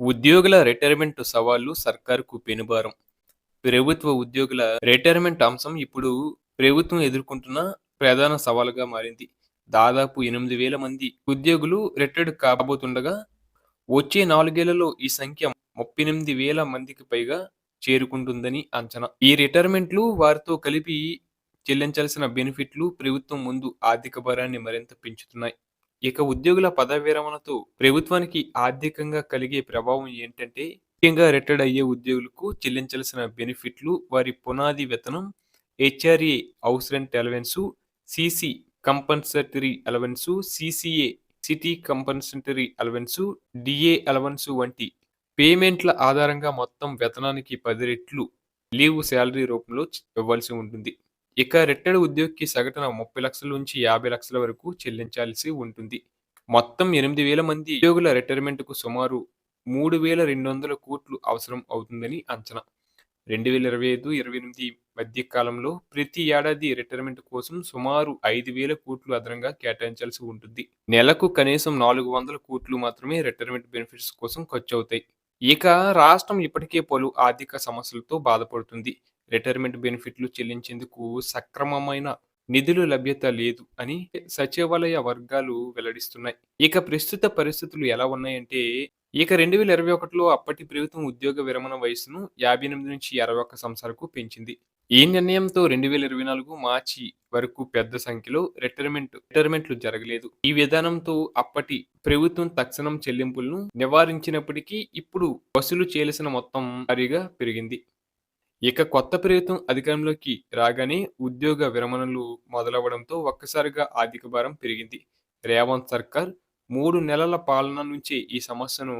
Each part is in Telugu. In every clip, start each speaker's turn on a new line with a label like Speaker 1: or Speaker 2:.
Speaker 1: ఉద్యోగుల రిటైర్మెంట్ సవాళ్లు సర్కారుకు పెనుభారం. ప్రభుత్వ ఉద్యోగుల రిటైర్మెంట్ అంశం ఇప్పుడు ప్రభుత్వం ఎదుర్కొంటున్న ప్రధాన సవాలుగా మారింది. దాదాపు 8,000 మంది ఉద్యోగులు రిటైర్డ్ కాబోతుండగా, వచ్చే 4 ఏళ్లలో ఈ సంఖ్య 38,000 మందికి పైగా చేరుకుంటుందని అంచనా. ఈ రిటైర్మెంట్లు వారితో కలిపి చెల్లించాల్సిన బెనిఫిట్లు ప్రభుత్వం ముందు ఆర్థిక భారాన్ని మరింత పెంచుతున్నాయి. ఇక ఉద్యోగుల పదవి విరమణతో ప్రభుత్వానికి ఆర్థికంగా కలిగే ప్రభావం ఏంటంటే, ముఖ్యంగా రిటైర్డ్ అయ్యే ఉద్యోగులకు చెల్లించాల్సిన బెనిఫిట్లు, వారి పునాది వేతనం, HRA house rent allowance, CC compulsory allowance, CCA city compulsory allowance, DA allowance వంటి పేమెంట్ల ఆధారంగా మొత్తం వేతనానికి 10 రెట్లు లీవ్ శాలరీ రూపంలో ఇవ్వాల్సి ఉంటుంది. ఇక రిటైర్డ్ ఉద్యోగికి సగటున 30 లక్షల నుంచి 50 లక్షల వరకు చెల్లించాల్సి ఉంటుంది. మొత్తం 8,000 మంది ఉద్యోగుల రిటైర్మెంట్‌కు సుమారు 3,200 కోట్లు అవసరం అవుతుందని అంచనా. 2025-28 మధ్య కాలంలో ప్రతి ఏడాది రిటైర్మెంట్ కోసం సుమారు 5,000 కోట్లు అదనంగా కేటాయించాల్సి ఉంటుంది. నెలకు కనీసం 400 కోట్లు మాత్రమే రిటైర్మెంట్ బెనిఫిట్స్ కోసం ఖర్చవుతాయి. ఇక రాష్ట్రం ఇప్పటికే పలు ఆర్థిక సమస్యలతో బాధపడుతుంది. రిటైర్మెంట్ బెనిఫిట్లు చెల్లించేందుకు సక్రమమైన నిధుల లభ్యత లేదు అని సచివాలయ వర్గాలు వెల్లడిస్తున్నాయి. ఇక ప్రస్తుత పరిస్థితులు ఎలా ఉన్నాయంటే, ఇక 2021లో అప్పటి ప్రభుత్వం ఉద్యోగ విరమణ వయస్సును 58-61 సంవత్సరాలకు పెంచింది. ఈ నిర్ణయంతో 2024 మార్చి వరకు పెద్ద సంఖ్యలో రిటైర్మెంట్లు జరగలేదు. ఈ విధానంతో అప్పటి ప్రభుత్వం తక్షణం చెల్లింపులను నివారించినప్పటికీ ఇప్పుడు వసూలు చేయాల్సిన మొత్తం భారీగా పెరిగింది. ఇక కొత్త ప్రభుత్వం అధికారంలోకి రాగానే ఉద్యోగ విరమణలు మొదలవ్వడంతో ఒక్కసారిగా ఆర్థిక భారం పెరిగింది. రేవంత్ సర్కార్ 3 నెలల పాలన నుంచే ఈ సమస్యను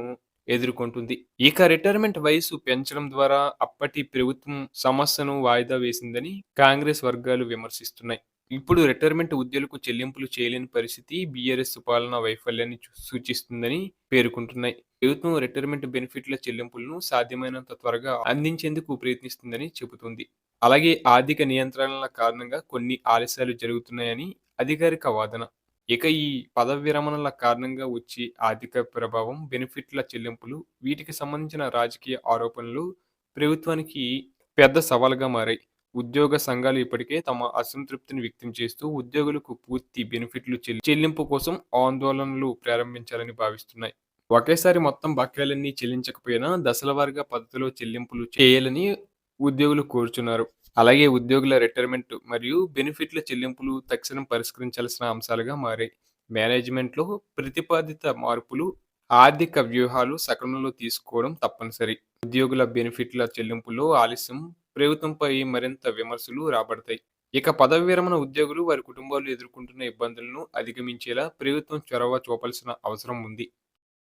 Speaker 1: ఎదుర్కొంటుంది. ఇక రిటైర్మెంట్ వయసు పెంచడం ద్వారా అప్పటి ప్రభుత్వం సమస్యను వాయిదా వేసిందని కాంగ్రెస్ వర్గాలు విమర్శిస్తున్నాయి. ఇప్పుడు రిటైర్మెంట్ ఉద్యోగులకు చెల్లింపులు చేయలేని పరిస్థితి బీఆర్ఎస్ పాలనా వైఫల్యాన్ని సూచిస్తుందని పేర్కొంటున్నాయి. ప్రభుత్వం రిటైర్మెంట్ బెనిఫిట్ల చెల్లింపులను సాధ్యమైనంత త్వరగా అందించేందుకు ప్రయత్నిస్తుందని చెబుతుంది. అలాగే ఆర్థిక నియంత్రణల కారణంగా కొన్ని ఆలస్యాలు జరుగుతున్నాయని అధికారిక వాదన. ఇక ఈ పదవి విరమణల కారణంగా వచ్చే ఆర్థిక ప్రభావం, బెనిఫిట్ల చెల్లింపులు, వీటికి సంబంధించిన రాజకీయ ఆరోపణలు ప్రభుత్వానికి పెద్ద సవాలుగా మారాయి. ఉద్యోగ సంఘాలు ఇప్పటికే తమ అసంతృప్తిని వ్యక్తం చేస్తూ ఉద్యోగులకు పూర్తి బెనిఫిట్లు చెల్లింపు కోసం ఆందోళనలు ప్రారంభించాలని భావిస్తున్నాయి. ఒకేసారి మొత్తం బకాయిలన్నీ చెల్లించకపోయినా దశలవారీగా పద్ధతిలో చెల్లింపులు చేయాలని ఉద్యోగులు కోరుచున్నారు. అలాగే ఉద్యోగుల రిటైర్మెంట్ మరియు బెనిఫిట్ల చెల్లింపులు తక్షణం పరిష్కరించాల్సిన అంశాలుగా మారాయి. మేనేజ్మెంట్లో ప్రతిపాదిత మార్పులు, ఆర్థిక వ్యూహాలు సక్రమంలో తీసుకోవడం తప్పనిసరి. ఉద్యోగుల బెనిఫిట్ల చెల్లింపులో ఆలస్యం ప్రభుత్వంపై మరింత విమర్శలు రాబడతాయి. ఇక పదవి విరమణ ఉద్యోగులు వారి కుటుంబాలు ఎదుర్కొంటున్న ఇబ్బందులను అధిగమించేలా ప్రభుత్వం చొరవ చూపాల్సిన అవసరం ఉంది.